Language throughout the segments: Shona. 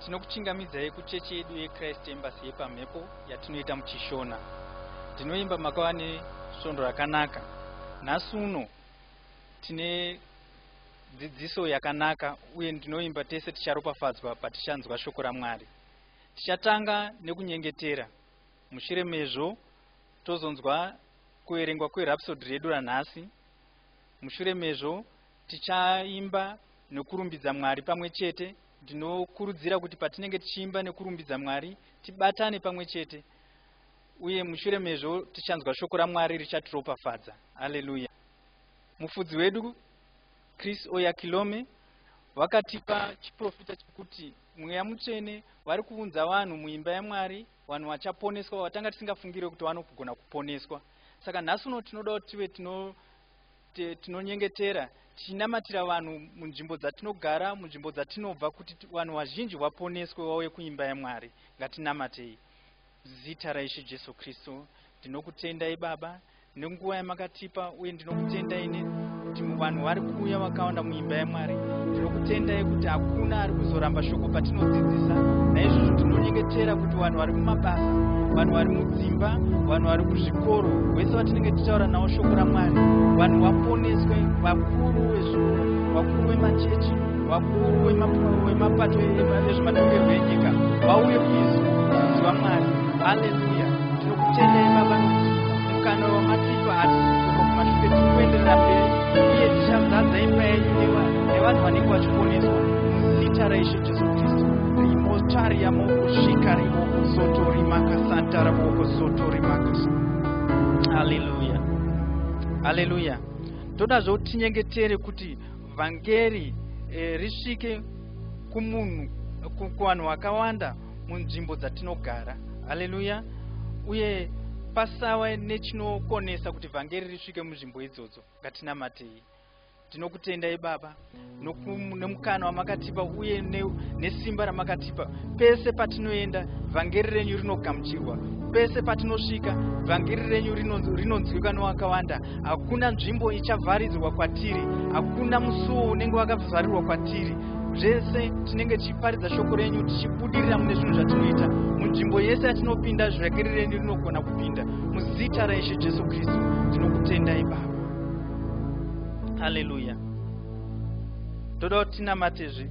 Tinokuchingamidzai kuchechi yedu yeChrist Embassy yepaMhepo yatinoita muChishona. Ndinoimba makawa nesvondo rakanaka. Nhasi uno tine dzidziso yakanaka uye ndinoimba tese ticharopafadzwa patichanzwa shoko raMwari. Tichatanga nekunyengetera. Mushure mezvo tozonzwa kuverengwa kwerhapsody redu ranhasi. Mushure mezvo tichaimba nekurumbidza Mwari pamwe chete. Ndinokurudzira kuti patinenge tichiimba nekurumbidza Mwari tibatane pamwe chete. Uye mushure mezvo tichanzwa shoko raMwari richatiropafadza. Haleluya. Mufudzi wedu Chris Oyakilome vakatipa chiprofita chekuti Mweya Mutsvene vari kuunza vanhu muimba yaMwari, vanhu vachaponeswa watanga tisingafungire kuti vanogona kuponeswa. Saka nhasi uno tinoda kuti tive tinonyengetera tichinamatira vanhu munzvimbo dzatinogara, munzvimbo dzatinobva, kuti vanhu vazhinji vaponeswe vauye kuimba yaMwari. Ngatinamatei. Zita raIshe Jesu Kristu, ndinokutendai Baba nenguva yamakatipa, uye ndinokutendai kuti vanhu vari kuuya vakawanda muimba yaMwari. Ndinokutendai kuti hakuna ari kuzoramba shoko patinodzidzisa. Naizvozvo tinonyengetera kuti vanhu vari mumabasa, vanhu vari mudzimba, vanhu vari kuzvikoro, vese vatinenge tichitaura navo shoko raMwari, vanhu vaponeswe, vakuru vezvikoro, vakuru vemachechi, vakuru vemapato ezvematongerwo enyika vauye kuziva Mwari. Haleluya. Tinokutendai Baba mukana wamatipa hatizogona kumashure, tinoenderera mberi uye tichazadza imba yenyu nevanhu vanenge vachiponeswa muzita raIshe Jesu Kristu. Rimotaria mokusvika rimoko soto rimaka santa ramoko soto rimaka. Haleluya. Haleluya. Todazvo tinyengetere kuti vhangeri risvike kumunhu, kuvanhu vakawanda munzvimbo dzatinogara. Haleluya. Uye pasava nechinokonesa kuti vhangeri risvike munzvimbo idzodzo. Ngatinamatei. Tinokutendai Baba nemukana wamakatipa uye nesimba ramakatipa. Pese patinoenda vhangeri renyu rinogamuchirwa. Pese patinosvika vhangeri renyu rinonzwika nevakawanda. Hakuna nzvimbo ichavharidzwa kwatiri, hakuna musuwo unenge wakavharirwa kwatiri. Zvese tinenge tichiparidza shoko renyu, tichibudirira mune zvinhu zvatinoita. Munzvimbo yese yatinopinda vhangeri renyu rinogona kupinda. Muzita raIshe Jesu Kristu tinokutendai Baba. Haleluya. Toda kuti tinamatezve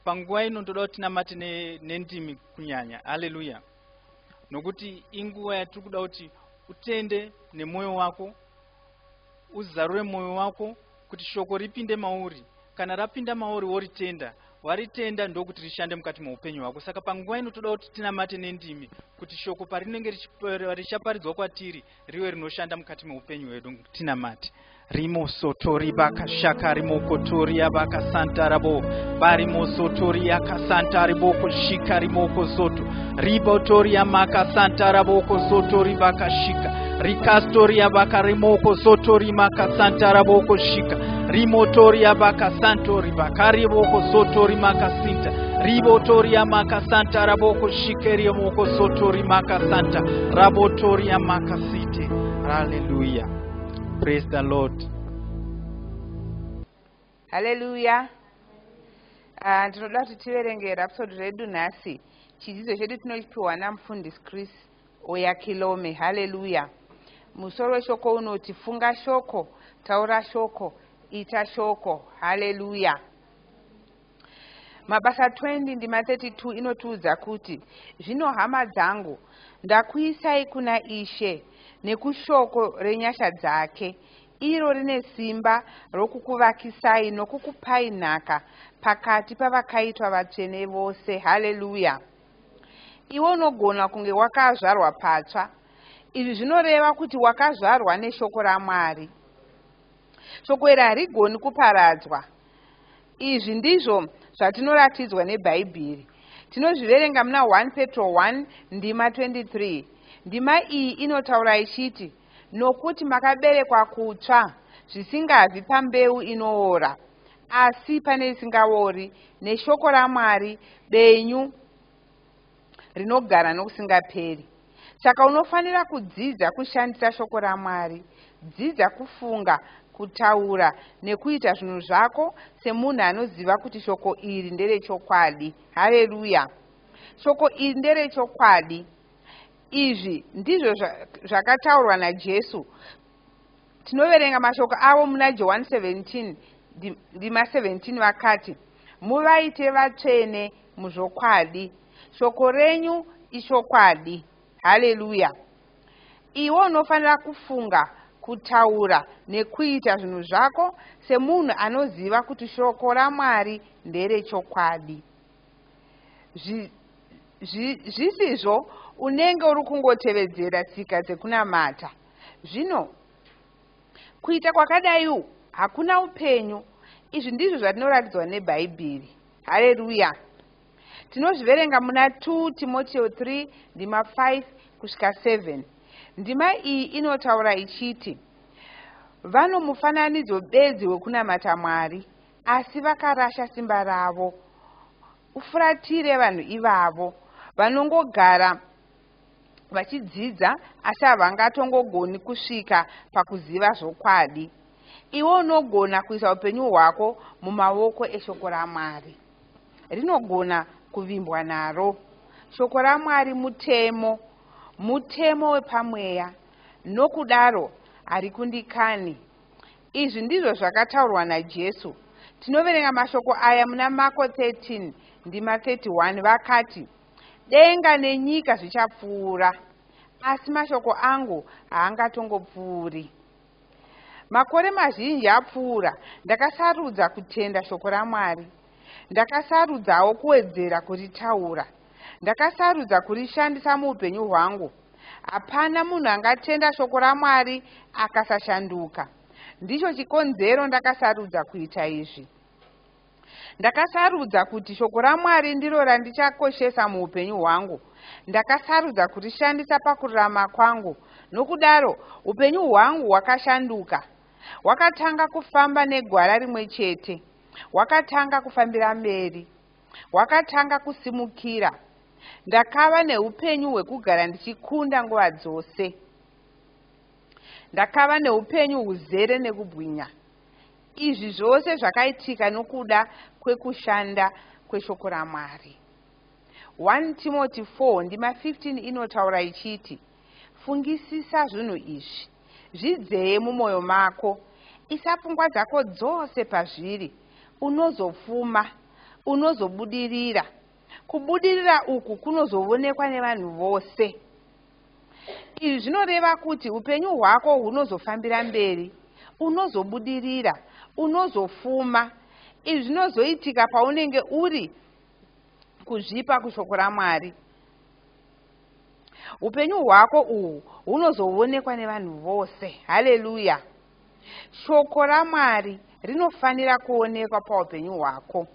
panguva ino, toda kuti tinamate nendimi kunyanya. Haleluya. Nokuti inguva yatiri kuda kuti utende nemwoyo wako, uzarure mwoyo wako kuti shoko ripinde mauri. Kana rapinda mauri woritenda, waritenda ndokuti rishande mukati muupenyu hwako. Saka panguva ino toda kuti tinamate nendimi kuti shoko parinenge richaparidzwa kwatiri riwe rinoshanda mukati meupenyu hwedu. Tinamate. Rimo sotori baka shaka rimo kotori abaka santa rabo barimo sotori akasanta riboko shika rimoko soto ribotori amaka santa raboko sotori baka shika rikastori abaka rimoko sotori maka santa raboko shika rimotori abaka santori baka riboko sotori maka sinta ribotori amaka santa raboko shika rimoko sotori maka santa rabotori amaka site. Hallelujah. Praise the Lord. Hallelujah. Ndinoda kuti tiverenge rhapsody redu nhasi. Chidzidzo chedu tinopiwa namufundisi Chris Oyakilome. Hallelujah. Musoro weshoko unoti funga shoko, taura shoko, ita shoko. Hallelujah. Mabasa 20 ndima 32 inotiudza kuti zvino hama dzangu ndakuisai kuna Ishe nekushoko renyasha dzake, iro rine simba rokukuvakisai nokukupai nhaka pakati pavakaitwa vatsvene vose. Haleluya. Iwe unogona kunge wakazvarwa patsva. Izvi zvinoreva kuti wakazvarwa neshoko raMwari. Shoko iri harigoni kuparadzwa. Izvi ndizvo zvatinoratidzwa neBhaibheri. Tinozviverenga muna 1 Petro 1 ndima 23. Ndima iyi inotaura ichiti, nokuti makaberekwa kutsva, zvisingabvi pambeu inoora, asi pane isingaori, neshoko raMwari benyu rinogara nokusingaperi. Saka unofanira kudzidza kushandisa shoko raMwari. dzidza kufunga, kutaura nekuita zvinhu zvako semunhu anoziva kuti shoko iri nderechokwadi. Haleluya! Shoko iri nderechokwadi. Izvi ndizvo zvakataurwa naJesu. Tinoverenga mashoko avo muna John 17 ndima 17 vakati, muvaite vatsvene muzvokwadi, shoko renyu ishokwadi. Haleluya! Iwe unofanira kufunga, kutaura nekuita zvinhu zvako semunhu anoziva kuti shoko raMwari nderechokwadi. Zvisizvo unenge uri kungotevedzera tsika dzekunamata. Zvino kuita kwakadai hakuna upenyu. Izvi ndizvo zvatinoratidzwa neBhaibheri. Haleluya! Tinozviverenga muna 2 Timotheo 3 ndima 5 kusvika 7. Ndima iyi inotaura ichiti, vano mufananidzo bedzi wekunamata Mwari, asi vakarasha simba ravo. Ufuratire vanhu ivavo vanongogara vachidzidza asi havangatongogoni kusvika pakuziva zvokwadi. Iwe unogona kuisa upenyu hwako mumaoko eshoko raMwari. Rinogona kuvimbwa naro. Shoko raMwari mutemo wepamweya, nokudaro harikundikani. Izvi ndizvo zvakataurwa naJesu. Tinoverenga mashoko aya muna Marko 13 ndima 31 vakati, denga nenyika zvichapfuura, asi mashoko angu haangatongopfuuri. Makore mazhinji apfuura, ndakasarudza kutenda shoko raMwari. Ndakasarudzawo kuwedzera kuritaura. Ndakasarudza kurishandisa muupenyu hwangu. Hapana munhu angatenda shoko raMwari akasashanduka. Ndicho chikonzero ndakasarudza kuita izvi. Ndakasarudza kuti shoko raMwari ndiro randichakoshesa muupenyu hwangu. Ndakasarudza kurishandisa pakurarama kwangu. Nokudaro upenyu hwangu hwakashanduka. Hwakatanga kufamba negwara rimwe chete. Hwakatanga kufambira mberi. Hwakatanga kusimukira. Ndakava neupenyu hwekugara ndichikunda nguva dzose. Ndakava neupenyu huzere nekubwinya. Izvi zvose zvakaitika nokuda kwekushanda kweshoko raMwari. 1 Timothy 4 ndima 15 inotaura ichiti, fungisisa zvinhu izvi, zvidzeye mumwoyo mako, isa pfungwa dzako dzose pazviri, unozopfuma, unozobudirira. Kubudirira uku kunozoonekwa nevanhu vose. Izvi zvinoreva kuti upenyu hwako hunozofambira mberi, unozobudirira, unozofuma. Izvi zvinozoitika paunenge uri kuzvipa kushoko raMwari. Upenyu hwako uhu hunozoonekwa nevanhu vose. Haleluya! Shoko raMwari rinofanira kuonekwa paupenyu hwako.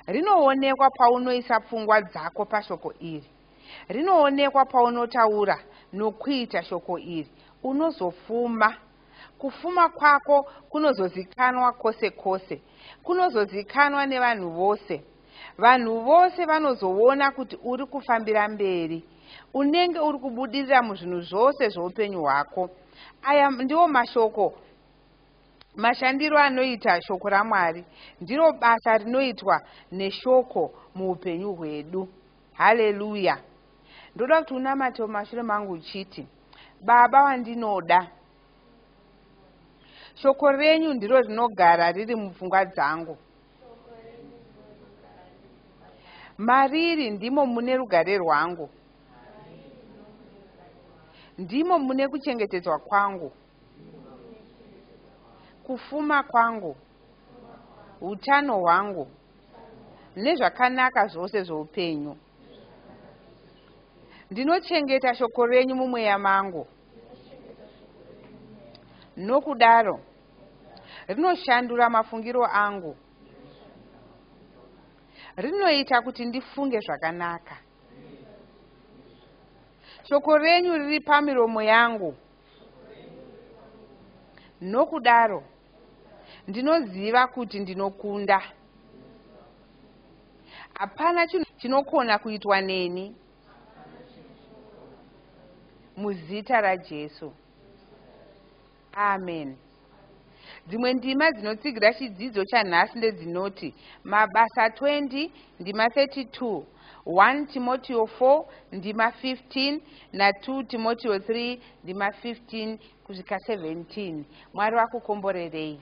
Rinoonekwa paunoisa pfungwa dzako pashoko iri. Rinoonekwa paunotaura nokuita shoko iri. Unozofuma. Kufuma kwako kunozozikanwa kwose kwose. Kunozozikanwa nevanhu vose. Vanhu vose vanozoona kuti uri kufambira mberi. Unenge uri kubudirira muzvinhu zvose zvoupenyu hwako. Aya ndiwo mashoko, mashandiro anoita shoko raMwari. Ndiro basa rinoitwa neshoko muupenyu hwedu. Haleluya! Ndoda kuti unamate mumashure mangu uchiti, Baba wandinoda, shoko renyu ndiro rinogara riri mupfungwa dzangu. Mariri ndimo mune rugare rwangu. Ndimo mune kuchengetedzwa kwangu, kufuma kwangu, utano hwangu, nezvakanaka zvose zvoupenyu. Ndinochengeta shoko renyu mumweya mangu. Nokudaro rinoshandura mafungiro angu. Rinoita kuti ndifunge zvakanaka. Shoko renyu riri pamiromo yangu. Nokudaro ndinoziva kuti ndinokunda. Hapana chinhu chinokona kuitwa neni. Muzita raJesu. amen. Dzimwe ndima dzinotsigira chidzidzo chanhasi ndedzinoti Mabasa 20 ndima 32, 1 Timoteo 4 ndima 15 na 2 Timoteo 3 ndima 15 kusvika 17. Mwari wakukomborerei.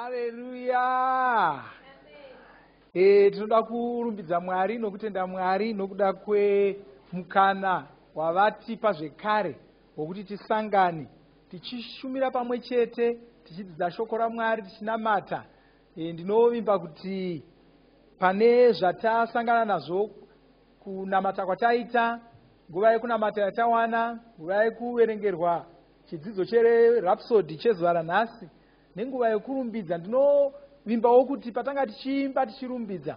Haleluya. Tinoda kurumbidza Mwari nokutenda Mwari nokuda kwemukana wavatipa zvekare wokuti tisangane tichishumira pamwe chete tichidzidza shoko raMwari tichinamata. Ndinovimba kuti pane zvatasangana nazvo kunamata kwataita, nguva yekunamata yatawana, nguva yekuverengerwa chidzidzo cherapsodi chezuva ranhasi, nenguva yekurumbidza, ndinovimbawo kuti patanga tichiimba tichirumbidza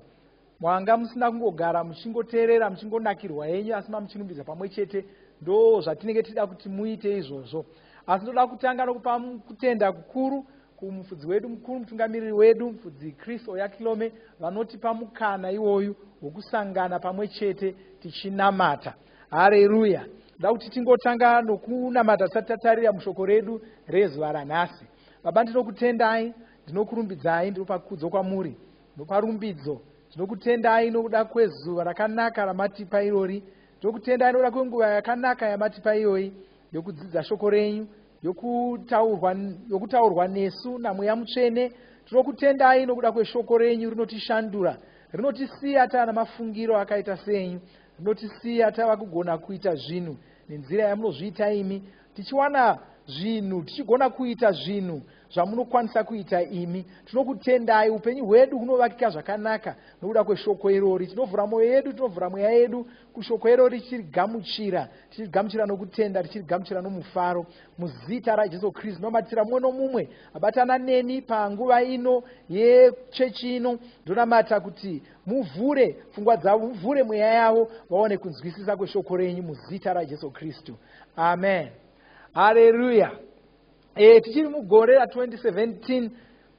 mwanga musina kungogara muchingoteerera muchingonakirwa henyu, asi muchirumbidza pamwe chete. Ndo zvatinenge tida kuti muite izvozvo. Asi ndoda kutanga nokupa kutenda kukuru kumufudzi wedu mukuru, mutungamiriri wedu mufudzi Chris Oyakilome, vanotipa mukana iwoyu wokusangana pamwe chete tichinamata. Haleluya. Ndoda kuti tingotanga nokunamata tisati tatarira mushoko redu rezuva ranhasi. Baba, ndinokutendai, ndinokurumbidzai, ndinopa kudzo kwamuri, ndinopa rumbidzo. Ndinokutendai nokuda kwezuva rakanaka ramatipa irori. Ndinokutendai nokuda kwenguva yakanaka yamatipa iyoyi yokudzidza shoko renyu, yokutaurwa nesu naMweya Mutsvene. Tinokutendai nokuda kweshoko renyu rinotishandura, rinotisiya tana mafungiro akaita senyu, rinotisiya tava kugona kuita zvinhu nenzira yamunozviita imi, tichiwana zvinhu, tichigona kuita zvinhu zvamunokwanisa kuita imi. Tinokutendai, upenyu hwedu hunovakika zvakanaka nokuda kweshoko irori. Tinovhura mwoyo yedu, tinovhura mweya yedu kushoko irori, tichirigamuchira nokutenda, tichirigamuchira nomufaro, muzita raJesu Kristu. Ndinomatira mumwe nomumwe abatana neni panguva ino yechechi ino, ndonamata kuti muvhure pfungwa dzavo, muvhure mweya yavo, vaone kunzwisisa kweshoko renyu muzita raJesu Kristu. Amen. Haleluya. Tichiri mugore ra2017,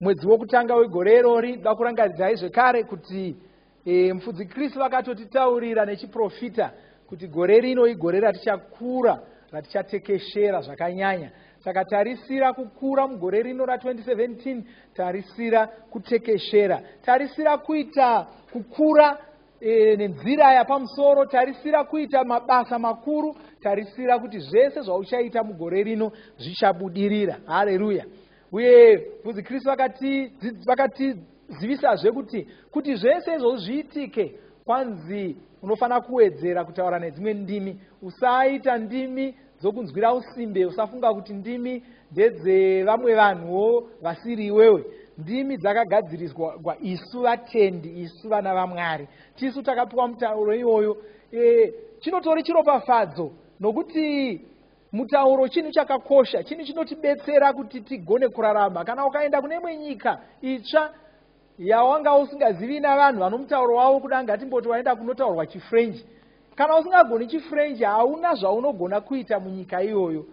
mwedzi wokutanga wegore irori, ndoda kurangaridzai zvekare kuti mufudzi Kristu vakatotitaurira nechiprofita kuti gore rino igore ratichakura, ratichatekeshera zvakanyanya. Saka tarisira kukura mugore rino ra2017, tarisira kutekeshera, tarisira kuita kukura nenzira yapamusoro, tarisira kuita mabasa makuru, tarisira kuti zvese zvauchaita mugore rino zvichabudirira. Haleluya. Uye mufudzi Kristu vakatizivisazve kuti zvese izvo zviitike, kwanzi unofanira kuwedzera kutaura nedzimwe ndimi. Usaita ndimi dzokunzwira usimbe, usafunga kuti ndimi ndedzevamwe vanhuwo vasiri iwewe. Ndimi dzakagadziriswa isu vatendi, isu vana vaMwari. Tisu takapiwa mutauro iwoyo. Chinotori chiropafadzo, nokuti mutauro chinhu chakakosha, chinhu chinotibetsera kuti tigone kurarama. Kana ukaenda kune imwe nyika itsva yawanga usingazivi navanhu vanomutauro wavo, kuda ngatimboti waenda kunotaurwa chiFrench, kana usingagoni chiFrench hauna zvaunogona kuita munyika iyoyo.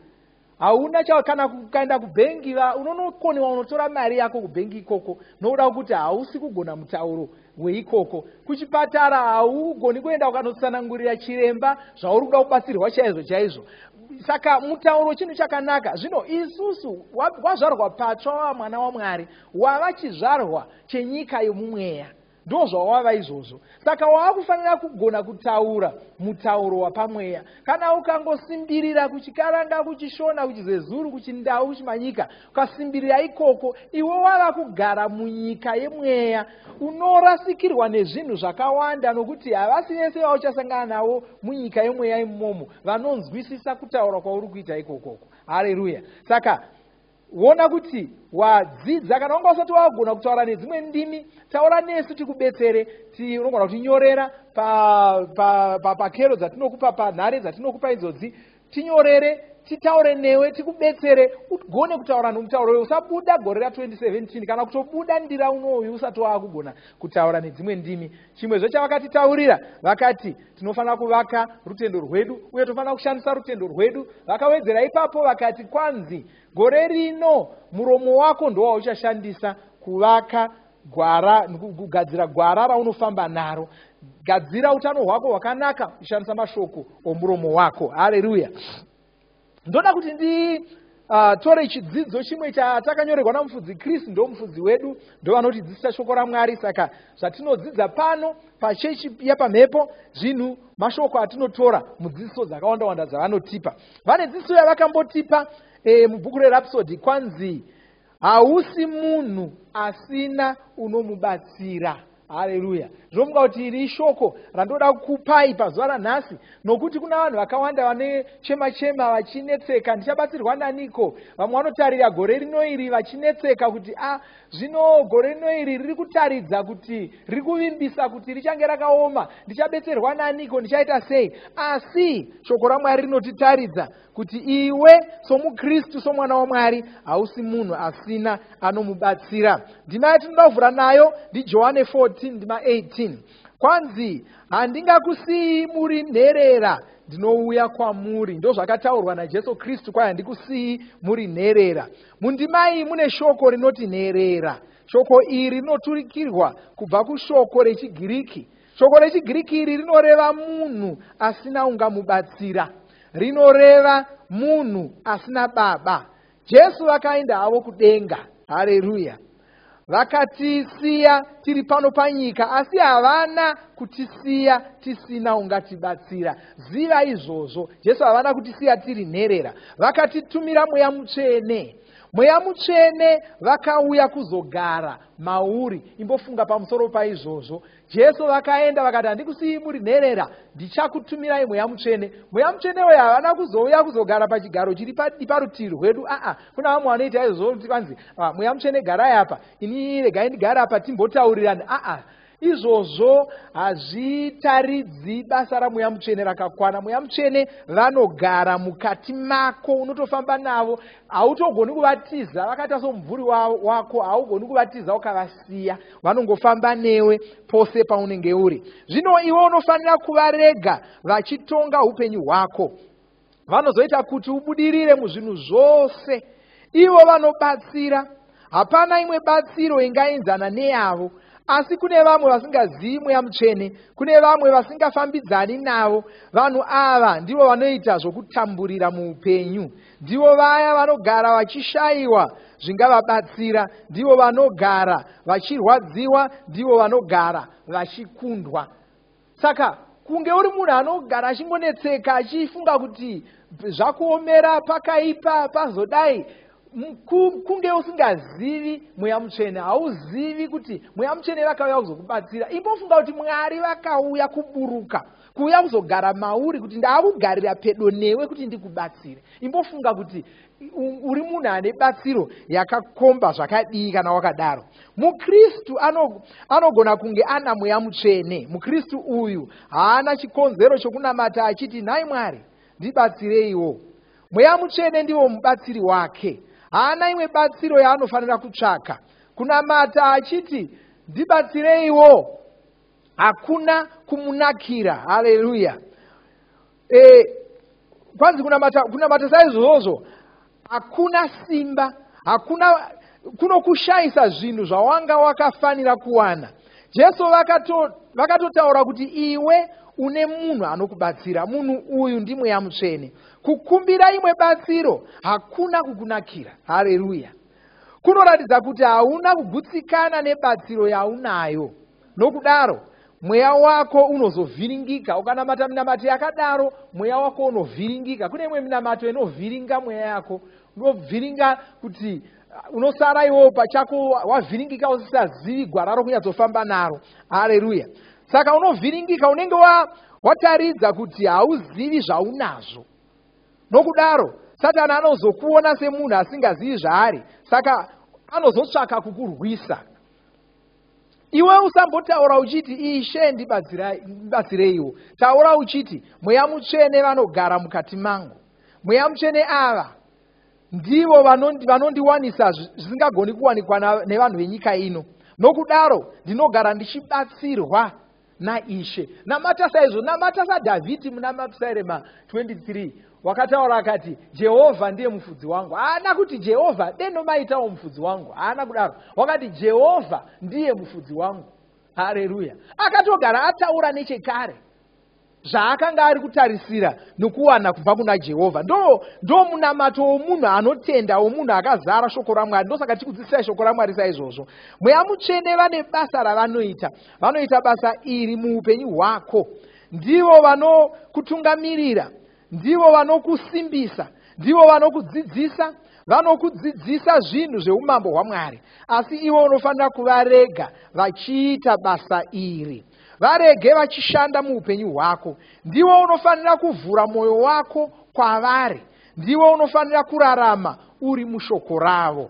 Hauna kana ukaenda kubhengi, unonokoniwa unotora mari yako kubhengi ikoko, nokuda kuti hausi kugona mutauro weikoko. Kuchipatara haugoni kuenda ukanotsanangurira chiremba zvauri kuda kubatsirwa chaizvo chaizvo. Saka mutauro chinhu chakanaka. Zvino isusu wazvarwa patsva wava mwana waMwari, wava chizvarwa chenyika yomumweya, ndo zvawava izvozvo. Saka wavakufanira kugona kutaura mutauro wapamweya. Kana ukangosimbirira kuchikaranga, kuchishona, kuchizezuru, kuchindau, kuchimanyika, ukasimbirira ikoko, iwe wava kugara munyika yemweya, unorasikirwa nezvinhu zvakawanda, nokuti havasi vese vauchasangana navo munyika yemweya imomo vanonzwisisa kutaura kwauri kuita ikokoko. Haleluya. Saka wona kuti wadzidza, kana wanga usati wagona kutaura nedzimwe ndimi, taura nesu tikubetsere. Unogona kutinyorera pakero dzatinokupa, panhare dzatinokupa idzodzi, tinyorere, titaure newe, tikubetsere ugone kutaura nomutauro wewe. Usabuda gore ra2017 kana kutobuda ndira unoyu usati wakugona kutaura nedzimwe ndimi. Chimwezve chavakatitaurira, vakati tinofanira kuvaka rutendo rwedu, uye tofanira kushandisa rutendo rwedu. Vakawedzera ipapo vakati, kwanzi gore rino muromo wako ndo wauchashandisa kuvaka gwara, kugadzira gwara raunofamba naro. Gadzira utano hwako hwakanaka kushandisa mashoko omuromo wako. Haleluya. Ndoda kuti tore chidzidzo chimwe chatakanyorerwa namufudzi Kristu, ndo mufudzi wedu, ndo vanotidzidzisa shoko raMwari. Saka zvatinodzidza pano pachechi yapamhepo, zvinhu mashoko atinotora mudzidziso dzakawanda dzavanotipa. Vane dzidziso yavakambotipa mubhuku reRapsodi, kwanzi hausi munhu asina unomubatsira. Haleluya. Zvomunga kuti iri shoko randoda kukupai pazuva ranhasi, nokuti kuna vanhu vakawanda vane chema vachinetseka, ndichabatsirwa naniko? Vamwe vanotarira gore rino iri vachinetseka kuti zvino gore rino iri riri kutaridza kuti riri kuvimbisa kuti richange rakaoma, ndichabetserwa naniko, ndichaita sei? Asi shoko raMwari rinotitaridza kuti iwe somukristu, somwana waMwari, hausi munhu asina anomubatsira. Ndima yatinoda kuvhura nayo ndiJohane 14 ndima 18. Kwanzi handingakusiyi muri nherera, ndinouya kwamuri. Ndo zvakataurwa naJesu Kristu, kwai handikusiyi muri nherera. Mundima iyi mune shoko rinoti nherera. Shoko iri rinoturikirwa kubva kushoko rechiGiriki. Shoko rechiGiriki iri rinoreva munhu asina ungamubatsira, rinoreva munhu asina baba. Jesu vakaenda havo kudenga. Haleluya. Vakatisiya tiri pano panyika, asi havana kutisiya tisina ungatibatsira. Ziva izvozvo, Jesu havana kutisiya tiri nherera. Vakatitumira Mweya Mutsvene. Mweya Mutsvene vakauya kuzogara mauri. Imbofunga pamusoro paizvozvo. Jesu vakaenda vakati, handikusiyi muri nherera, ndichakutumirai Mweya Mutsvene. Mweya Mutsvene uyu havana kuzouya kuzogara pachigaro chiri parutivi rwedu. Kuna vamwe vanoita izvozvo kuti kwanzi Mweya Mutsvene garai apa, ini regai ndigara apa timbotaurirana. Izvozvo hazvitaridzi basa raMweya Mutsvene rakakwana. Mweya Mutsvene vanogara mukati mako, unotofamba navo. Hautogoni kuvatiza vakaita somumvuri wako, haugoni kuvatiza ukavasiya. Vanongofamba newe pose paunenge uri. Zvino iwe unofanira kuvarega vachitonga upenyu hwako. Vanozoita kuti ubudirire muzvinhu zvose. Ivo vanobatsira. Hapana imwe batsiro ingaenzana neyavo. Asi kune vamwe vasingazivi Mweya Mutsvene, kune vamwe vasingafambidzani navo. Vanhu ava ndivo vanoita zvokutamburira muupenyu. Ndivo vaya vanogara vachishayiwa zvingavabatsira. Ndivo vanogara vachirwadziwa. Ndivo vanogara vachikundwa. Saka kunge uri munhu anogara achingonetseka achifunga kuti zvakuomera pakaipa pazodai, kunge usingazivi Mweya Mutsvene, hauzivi kuti Mweya Mutsvene vakauya kuzokubatsira. Imbofunga kuti Mwari vakauya kuburuka, kuuya kuzogara mauri kuti ndaakugarira pedo newe kuti ndikubatsire. Imbofunga kuti uri munhu ane batsiro yakakomba zvakadii kana wakadaro. Mukristu anogona kunge ana Mweya Mutsvene. Mukristu uyu haana chikonzero chokunamata achiti, nhai Mwari ndibatsireiwo. Mweya Mutsvene ndiwo mubatsiri wake. Haana imwe batsiro yaanofanira kutsvaka. Kunamata achiti ndibatsireiwo hakuna kumunakira. Haleluya. Kwanzi kunamata saizvozvo hakuna simba, hakuna kunokushayisa zvinhu zvawanga wakafanira kuwana. Jesu vakatotaura kuti iwe une munhu anokubatsira. Munhu uyu ndi Mweya Mutsvene. Kukumbira imwe batsiro hakuna kukunakira. Haleluya. Kunoratidza kuti hauna kugutsikana nebatsiro yaunayo. Nokudaro mweya wako unozovhiringika. Ukanamata minamato yakadaro, mweya wako unovhiringika. Kune imwe minamato inovhiringa mweya yako. Unovhiringa kuti unosara iwo pachako wavhiringika usisazivi gwara rokunyatsofamba naro. Haleluya. Saka unovhiringika, unenge wataridza kuti hauzivi zvaunazvo. Nokudaro Satani anozokuona semunhu asingazivi zvaari, saka anozotsvaka kukurwisa. Iwe usambotaura uchiti Ishe ndibatsireiwo. Taura uchiti Mweya Mutsvene vanogara mukati mangu. Mweya Mutsvene ava ndivo vanondiwanisa zvisingagoni kuwanikwa nevanhu venyika ino. Nokudaro ndinogara ndichibatsirwa naIshe. Namata saizvo, namata saDhavhidhi muna Mapsalm 23 wakataura akati Jehovha ndiye mufudzi wangu. Haana kuti Jehovha denomaitawo mufudzi wangu. Haana kudaro. Wakati Jehovha ndiye mufudzi wangu. Haleluya. Akatogara ataura nechekare zvaakanga ari kutarisira nokuwana kubva kuna Jehovha. Ndo munamato womunhu anotenda, womunhu akazara shoko raMwari. Ndosaka tikudzidzisai shoko raMwari saizvozvo. Mweya Mutsvene vane basa ravanoita. Vanoita basa iri muupenyu hwako. Ndivo vanokutungamirira, ndivo vanokusimbisa, ndivo vanokudzidzisa zvinhu zveumambo hwaMwari, asi ivo unofanira kuvarega vachiita basa iri. Varege vachishanda muupenyu hwako. Ndivo unofanira kuvhura mwoyo wako kwavari. Ndivo unofanira kurarama uri mushoko ravo.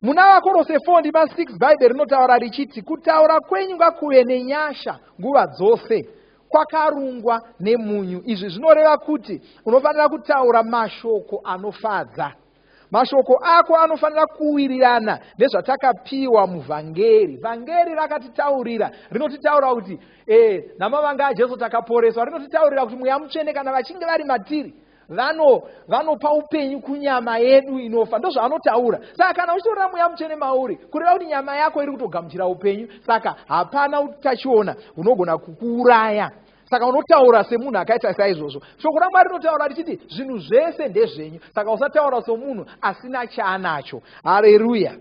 Muna Vakorose 4:6 Bhaibheri rinotaura richiti, kutaura kwenyu ngakuve nenyasha nguva dzose, kwakarungwa nemunyu. Izvi zvinoreva kuti unofanira kutaura mashoko anofadza. Mashoko ako anofanira kuwirirana nezvatakapiwa muvhangeri. Vhangeri rakatitaurira, rinotitaura kuti namavanga aJesu takaporeswa. Rinotitaurira kuti Mweya Mutsvene kana vachinge vari matiri, vanopa upenyu kunyama yedu inofa. Ndozvaanotaura. Saka kana uchitorera Mweya Mutsvene mauri, kureva kuti nyama yako iri kutogamuchira upenyu, saka hapana utachiona hunogona kukuuraya. Saka unotaura semunhu akaita saizvozvo. Shoko raMwari rinotaura richiti zvinhu zvese ndezvenyu. Saka usataura semunhu asina chaanacho. Haleluya.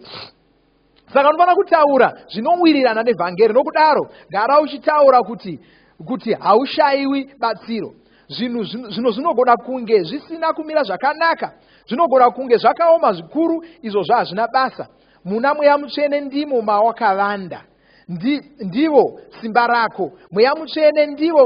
Saka unofanira kutaura zvinowirirana nevhangeri. Nokudaro gara uchitaura kuti haushayiwi batsiro. Zvinhu zvinogona kunge zvisina kumira zvakanaka, zvinogona kunge zvakaoma zvikuru, izvo zvahazvina basa. Muna Mweya Mutsvene ndimo mawakavanda. Ndivo simba rako. Mweya Mutsvene ndivo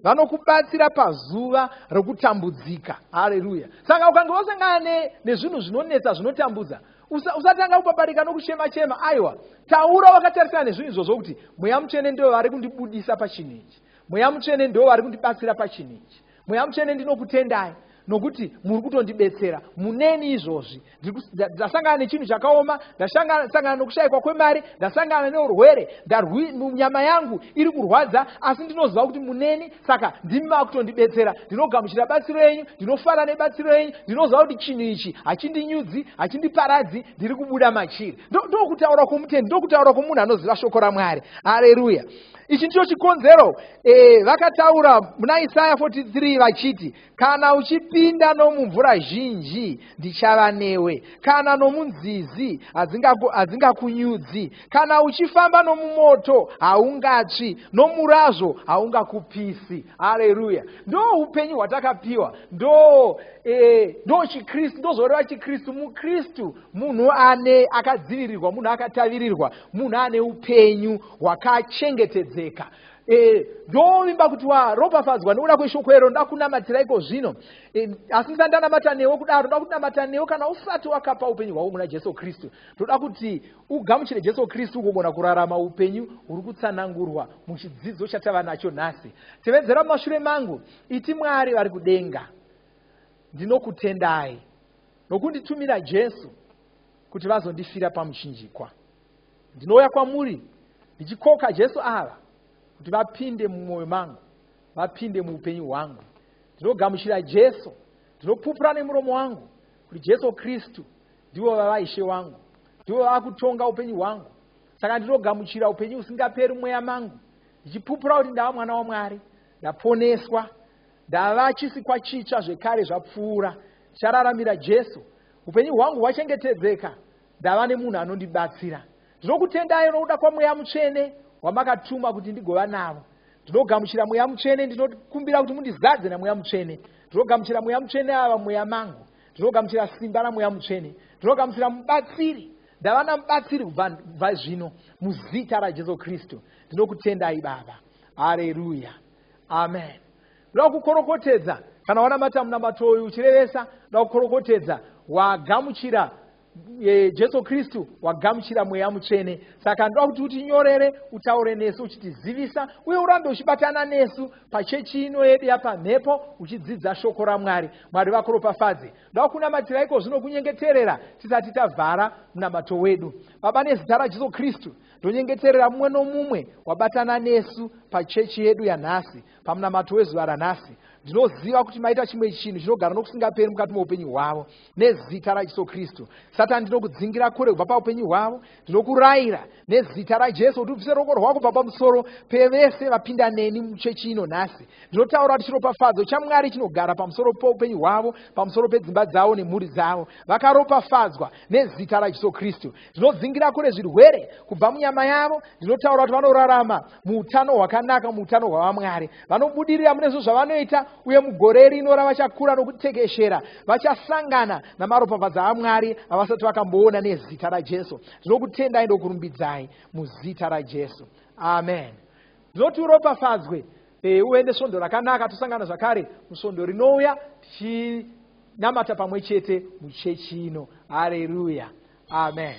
vanokubatsira pazuva rokutambudzika. Haleluya. Saka ukange wasangana nezvinhu zvinonetsa, zvinotambudza, usatanga kupaparika nokuchema-chema. Aiwa, taura wakatarisana nezvinhu izvozvo kuti Mweya Mutsvene ndivo vari kundibudisa pachinhu ichi. Mweya Mutsvene ndivo vari kundibatsira pachinhu ichi. Mweya Mutsvene ndinokutendai nokuti muri kutondibetsera muneni izvozvi. Ndasangana nechinhu chakaoma, ndasangana nokushayikwa kwemari, ndasangana neurwere, nyama yangu iri kurwadza, asi ndinoziva kuti muneni, saka ndimi makutondibetsera. Ndinogamuchira batsiro yenyu, ndinofara nebatsiro yenyu, ndinoziva kuti chinhu ichi hachindinyudzi, hachindiparadzi, ndiri kubuda machiri. Ndokutaura kwomutendi, ndokutaura kwomunhu anoziva shoko raMwari. Haleluya. Ichi ndicho chikonzero vakataura muna Isaya 43 vachiti, kana uchipinda nomumvura zhinji ndichava newe, kana nomunzizi hadzingakunyudzi, kana uchifamba nomumoto haungatsvi, nomurazvo haungakupisi. Haleluya. Ndo upenyu hwatakapiwa, ndo chikristu, ndozoreva chikristu. Mukristu munhu akadzivirirwa, munhu akatavirirwa, munhu ane upenyu hwakachengetedzeka. Ndomimba kuti waropafadzwa nekuda kweshoko ero ndakunamatira iko zvino. Asi ndanamata newe kudaro, ndoda kunamata newe kana usati wakapa upenyu hwako muna Jesu Kristu. Ndoda kuti ugamuchire Jesu Kristu ugogona kurarama upenyu huri kutsanangurwa muchidzidzo chatava nacho nhasi. Tevedzera mumashure mangu, iti Mwari vari kudenga, ndinokutendai nokunditumira Jesu kuti vazondifira pamuchinjikwa. Ndinouya kwamuri ndichikoka Jesu ava kuti vapinde mumwoyo mangu, vapinde muupenyu hwangu. Ndinogamuchira Jesu, ndinopupura nemuromo wangu kuti Jesu Kristu ndivo vavaishe wangu, ndivo vavakutonga upenyu hwangu. Saka ndinogamuchira upenyu usingaperi mumweya mangu, ndichipupura kuti ndava mwana waMwari, ndaponeswa, ndava chisikwa chitsva zvekare zvapfuura, ndichararamira Jesu. Upenyu hwangu hwachengetedzeka, ndava nemunhu anondibatsira. Ndinokutendai nokuda kwaMweya Mutsvene wamakatuma kuti ndigova navo. Ndinogamuchira Mweya Mutsvene, ndinokumbira kuti mundizadze naMweya Mutsvene. Ndinogamuchira Mweya Mutsvene ava mweya mangu. Ndinogamuchira simba raMweya Mutsvene. Ndinogamuchira mubatsiri, ndava namubatsiri kubva zvino muzita raJesu Kristu. Ndinokutendai Baba. Haleluya. Amen. Ndoda kukorokotedza kana wanamata munamato uyu uchirevesa, ndoda kukorokotedza wagamuchira Jesu Kristu, wagamuchira Mweya Mutsvene. Saka ndoda kuti utinyorere, utaure nesu uchitizivisa, uye urambe uchibatana nesu pachechi ino yedu yapamhepo uchidzidza shoko raMwari. Mwari vakuropafadze. Ndoda kunamatira iko zvino kunyengeterera tisati tavhara munamato wedu. Baba, nezita raJesu Kristu ndonyengeterera mumwe nomumwe wabatana nesu pachechi yedu yanhasi, pamunamato wezuva ranhasi. Ndinoziva kuti maita chimwe chinhu chinogara nokusingaperi mukati muupenyu hwavo. Nezita raJesu Kristu, Satani ndinokudzingira kure kubva paupenyu hwavo. Ndinokurayira nezita raJesu kuti ubvise ruoko rwako kubva pamusoro pevese vapinda neni muchechi ino nhasi. Ndinotaura kuti chiropafadzo chaMwari chinogara pamusoro poupenyu hwavo, pamusoro pedzimba dzavo nemhuri dzavo. Vakaropafadzwa nezita raJesu Kristu. Ndinodzingira kure zvirwere kubva munyama yavo. Ndinotaura kuti vanorarama muutano hwakanaka, muutano hwavaMwari. Vanobudirira mune zvo zvavanoita uye mugore rino ravachakura nokutekeshera vachasangana namaropafadzo aMwari avasati vakamboona nezita raJesu. Ndinokutendai ndokurumbidzai muzita raJesu. Amen. Ndinoti uropafadzwe uende svondo rakanaka. Tosangana zvakare musvondo rinouya tichinamata pamwe chete muchechi ino. Haleluya. Amen.